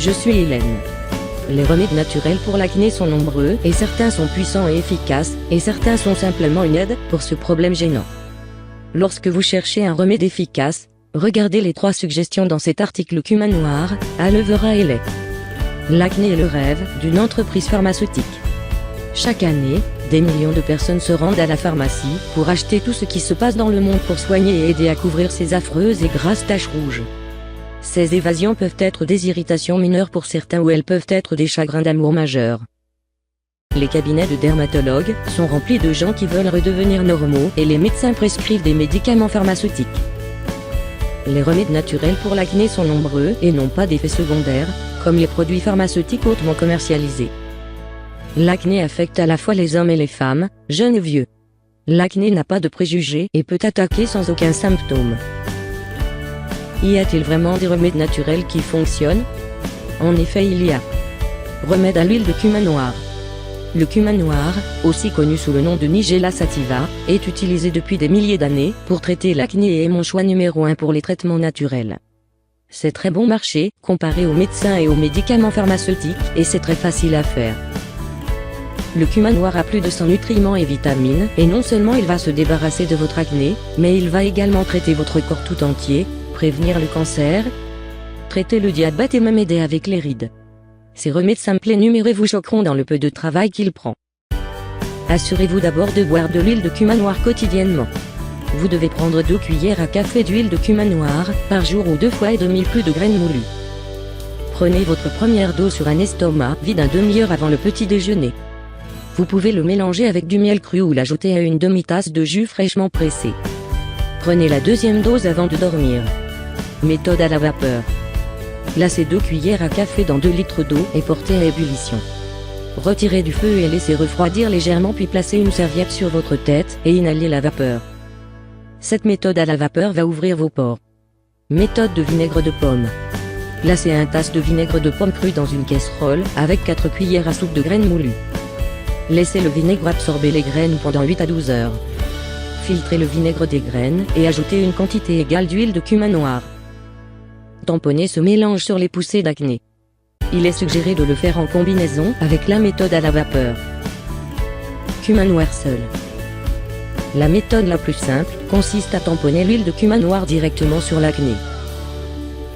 Je suis Hélène. Les remèdes naturels pour l'acné sont nombreux et certains sont puissants et efficaces, et certains sont simplement une aide pour ce problème gênant. Lorsque vous cherchez un remède efficace, regardez les 3 suggestions dans cet article cumin noir, aloe vera et lait. L'acné est le rêve d'une entreprise pharmaceutique. Chaque année, des millions de personnes se rendent à la pharmacie pour acheter tout ce qui se passe dans le monde pour soigner et aider à couvrir ces affreuses et grasses taches rouges. Ces évasions peuvent être des irritations mineures pour certains ou elles peuvent être des chagrins d'amour majeurs. Les cabinets de dermatologues sont remplis de gens qui veulent redevenir normaux et les médecins prescrivent des médicaments pharmaceutiques. Les remèdes naturels pour l'acné sont nombreux et n'ont pas d'effets secondaires, comme les produits pharmaceutiques hautement commercialisés. L'acné affecte à la fois les hommes et les femmes, jeunes et vieux. L'acné n'a pas de préjugés et peut attaquer sans aucun symptôme. Y a-t-il vraiment des remèdes naturels qui fonctionnent? En effet, il y a. Remède à l'huile de cumin noir. Le cumin noir, aussi connu sous le nom de Nigella sativa, est utilisé depuis des milliers d'années pour traiter l'acné et est mon choix numéro 1 pour les traitements naturels. C'est très bon marché, comparé aux médecins et aux médicaments pharmaceutiques, et c'est très facile à faire. Le cumin noir a plus de 100 nutriments et vitamines, et non seulement il va se débarrasser de votre acné, mais il va également traiter votre corps tout entier, prévenir le cancer, traiter le diabète et même aider avec les rides. Ces remèdes simples et numérés vous choqueront dans le peu de travail qu'il prend. Assurez-vous d'abord de boire de l'huile de cumin noir quotidiennement. Vous devez prendre 2 cuillères à café d'huile de cumin noir par jour ou 2 fois et demi plus de graines moulues. Prenez votre première dose sur un estomac vide une demi-heure avant le petit déjeuner. Vous pouvez le mélanger avec du miel cru ou l'ajouter à une demi-tasse de jus fraîchement pressé. Prenez la 2e dose avant de dormir. Méthode à la vapeur. Placez 2 cuillères à café dans 2 litres d'eau et portez à ébullition. Retirez du feu et laissez refroidir légèrement puis placez une serviette sur votre tête et inhalez la vapeur. Cette méthode à la vapeur va ouvrir vos pores. Méthode de vinaigre de pomme. Placez un tasse de vinaigre de pomme cru dans une casserole avec 4 cuillères à soupe de graines moulues. Laissez le vinaigre absorber les graines pendant 8 à 12 heures. Filtrez le vinaigre des graines et ajoutez une quantité égale d'huile de cumin noir. Tamponnez ce mélange sur les poussées d'acné. Il est suggéré de le faire en combinaison avec la méthode à la vapeur. Cumin noir seul. La méthode la plus simple consiste à tamponner l'huile de cumin noir directement sur l'acné.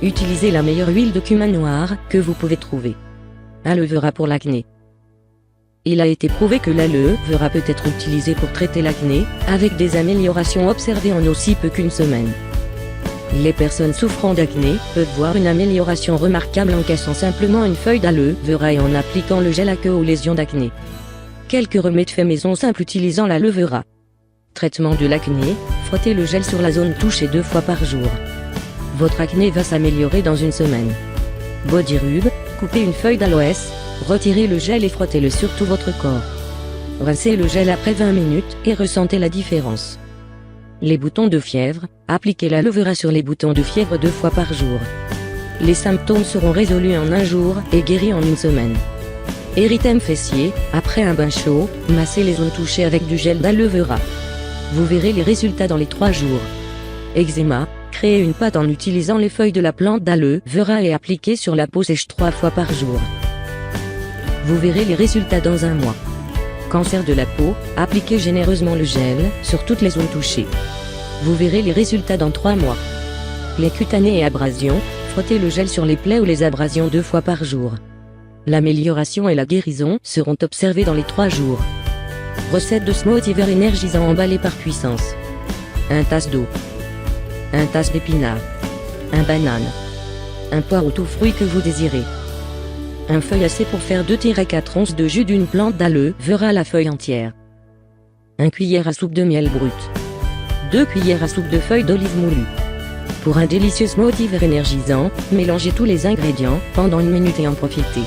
Utilisez la meilleure huile de cumin noir que vous pouvez trouver. Aloe vera pour l'acné. Il a été prouvé que l'aloe vera peut être utilisé pour traiter l'acné, avec des améliorations observées en aussi peu qu'une semaine. Les personnes souffrant d'acné peuvent voir une amélioration remarquable en cassant simplement une feuille d'aloe vera et en appliquant le gel à queue aux lésions d'acné. Quelques remèdes faits maison simples utilisant l'aloe vera. Traitement de l'acné, frottez le gel sur la zone touchée 2 fois par jour. Votre acné va s'améliorer dans une semaine. Body rub, coupez une feuille d'aloès, retirez le gel et frottez-le sur tout votre corps. Rincez le gel après 20 minutes et ressentez la différence. Les boutons de fièvre, appliquez l'aloe vera sur les boutons de fièvre 2 fois par jour. Les symptômes seront résolus en 1 jour et guéris en 1 semaine. Érythème fessier, après un bain chaud, massez les zones touchées avec du gel d'aloe vera. Vous verrez les résultats dans les 3 jours. Eczéma, créez une pâte en utilisant les feuilles de la plante d'aloe vera et appliquez sur la peau sèche 3 fois par jour. Vous verrez les résultats dans 1 mois. Cancer de la peau, appliquez généreusement le gel sur toutes les zones touchées. Vous verrez les résultats dans 3 mois. Plaies cutanées et abrasions, frottez le gel sur les plaies ou les abrasions 2 fois par jour. L'amélioration et la guérison seront observées dans les 3 jours. Recette de smoothie vert énergisant emballé par puissance. 1 tasse d'eau. 1 tasse d'épinards. 1 banane. 1 poire ou tout fruit que vous désirez. 1 feuillassé pour faire 2-4 onces de jus d'une plante d'aloe vera à la feuille entière. 1 cuillère à soupe de miel brut. 2 cuillères à soupe de feuilles d'olive moulues. Pour un délicieux smoothie vert énergisant, mélangez tous les ingrédients pendant 1 minute et en profitez.